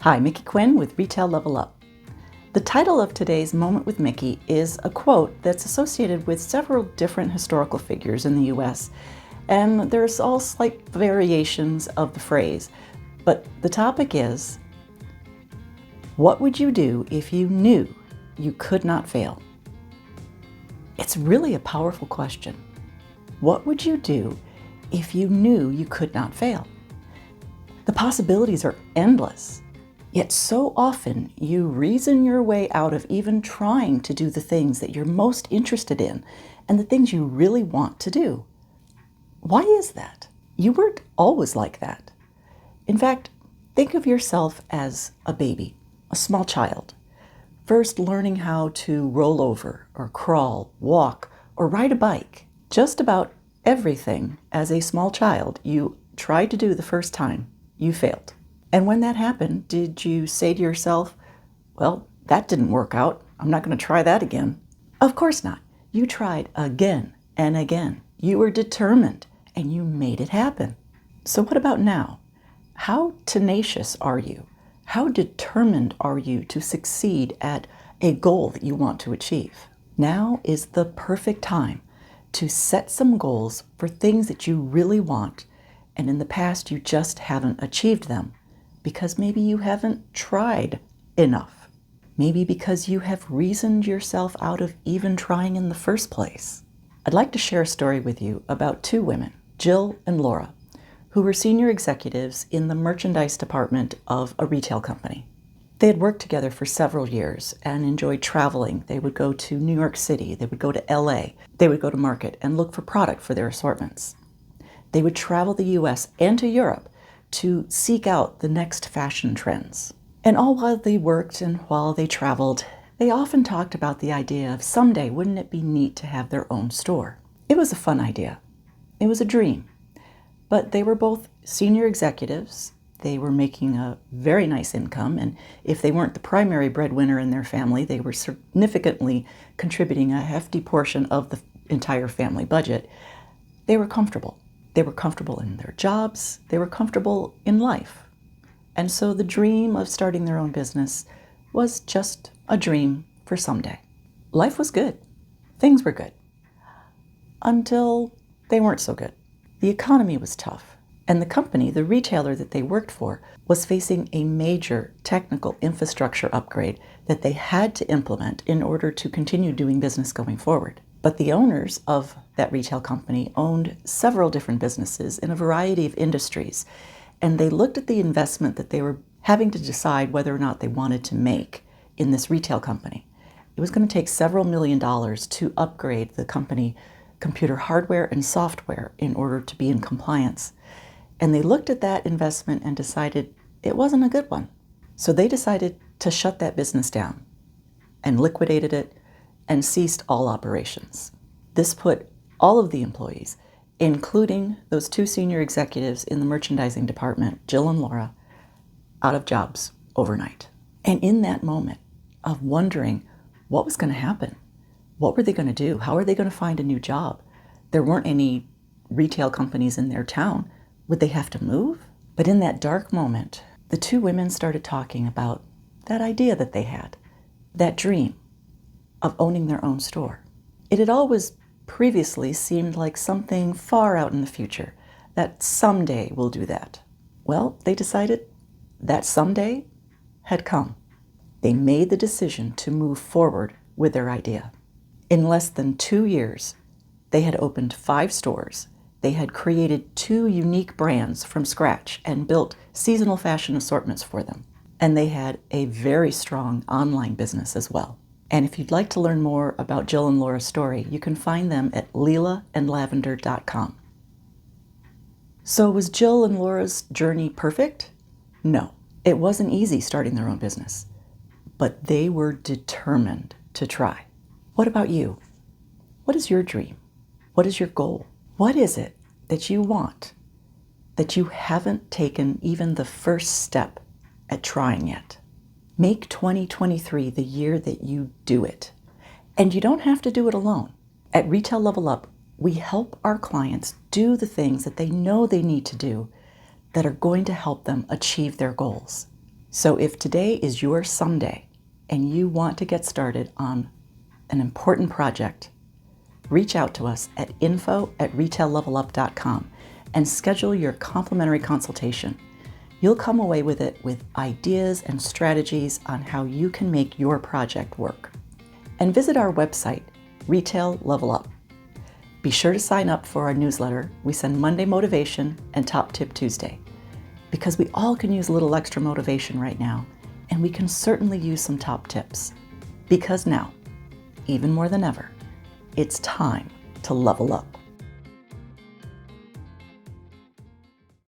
Hi, Mickey Quinn with Retail Level Up. The title of today's Moment with Mickey is a quote that's associated with several different historical figures in the U.S., and there's all slight variations of the phrase. But the topic is, what would you do if you knew you could not fail? It's really a powerful question. What would you do if you knew you could not fail? The possibilities are endless. Yet so often you reason your way out of even trying to do the things that you're most interested in and the things you really want to do. Why is that? You weren't always like that. In fact, think of yourself as a baby, a small child, first learning how to roll over or crawl, walk, or ride a bike. Just about everything as a small child you tried to do the first time, you failed. And when that happened, did you say to yourself, well, that didn't work out. I'm not going to try that again? Of course not. You tried again and again. You were determined and you made it happen. So what about now? How tenacious are you? How determined are you to succeed at a goal that you want to achieve? Now is the perfect time to set some goals for things that you really want, and in the past you just haven't achieved them. Because maybe you haven't tried enough. Maybe because you have reasoned yourself out of even trying in the first place. I'd like to share a story with you about two women, Jill and Laura, who were senior executives in the merchandise department of a retail company. They had worked together for several years and enjoyed traveling. They would go to New York City, they would go to LA, they would go to market and look for product for their assortments. They would travel the US and to Europe to seek out the next fashion trends. And all while they worked and while they traveled, they often talked about the idea of someday wouldn't it be neat to have their own store. It was a fun idea. It was a dream. But they were both senior executives. They were making a very nice income, and if they weren't the primary breadwinner in their family, they were significantly contributing a hefty portion of the entire family budget. They were comfortable. They were comfortable in their jobs. They were comfortable in life. And so the dream of starting their own business was just a dream for someday. Life was good. Things were good. Until they weren't so good. The economy was tough. And the company, the retailer that they worked for, was facing a major technical infrastructure upgrade that they had to implement in order to continue doing business going forward. But the owners of that retail company owned several different businesses in a variety of industries, and they looked at the investment that they were having to decide whether or not they wanted to make in this retail company. It was going to take several $1,000,000 to upgrade the company computer hardware and software in order to be in compliance. And they looked at that investment and decided it wasn't a good one. So they decided to shut that business down and liquidated it and ceased all operations. This put all of the employees, including those two senior executives in the merchandising department, Jill and Laura, out of jobs overnight. And in that moment of wondering what was going to happen, what were they going to do? How are they going to find a new job? There weren't any retail companies in their town. Would they have to move? But in that dark moment, the two women started talking about that idea that they had, that dream of owning their own store. It had always previously seemed like something far out in the future, that someday we'll do that. Well, they decided that someday had come. They made the decision to move forward with their idea. In less than 2 years, they had opened 5 stores. They had created 2 unique brands from scratch and built seasonal fashion assortments for them. And they had a very strong online business as well. And if you'd like to learn more about Jill and Laura's story, you can find them at LeilaandLavender.com. So was Jill and Laura's journey perfect? No, it wasn't easy starting their own business, but they were determined to try. What about you? What is your dream? What is your goal? What is it that you want that you haven't taken even the first step at trying yet? Make 2023 the year that you do it. And you don't have to do it alone. At Retail Level Up, we help our clients do the things that they know they need to do that are going to help them achieve their goals. So if today is your someday and you want to get started on an important project, reach out to us at info@retaillevelup.com and schedule your complimentary consultation. You'll come away with it with ideas and strategies on how you can make your project work. And visit our website, Retail Level Up. Be sure to sign up for our newsletter. We send Monday Motivation and Top Tip Tuesday, because we all can use a little extra motivation right now, and we can certainly use some top tips. Because now, even more than ever, it's time to level up.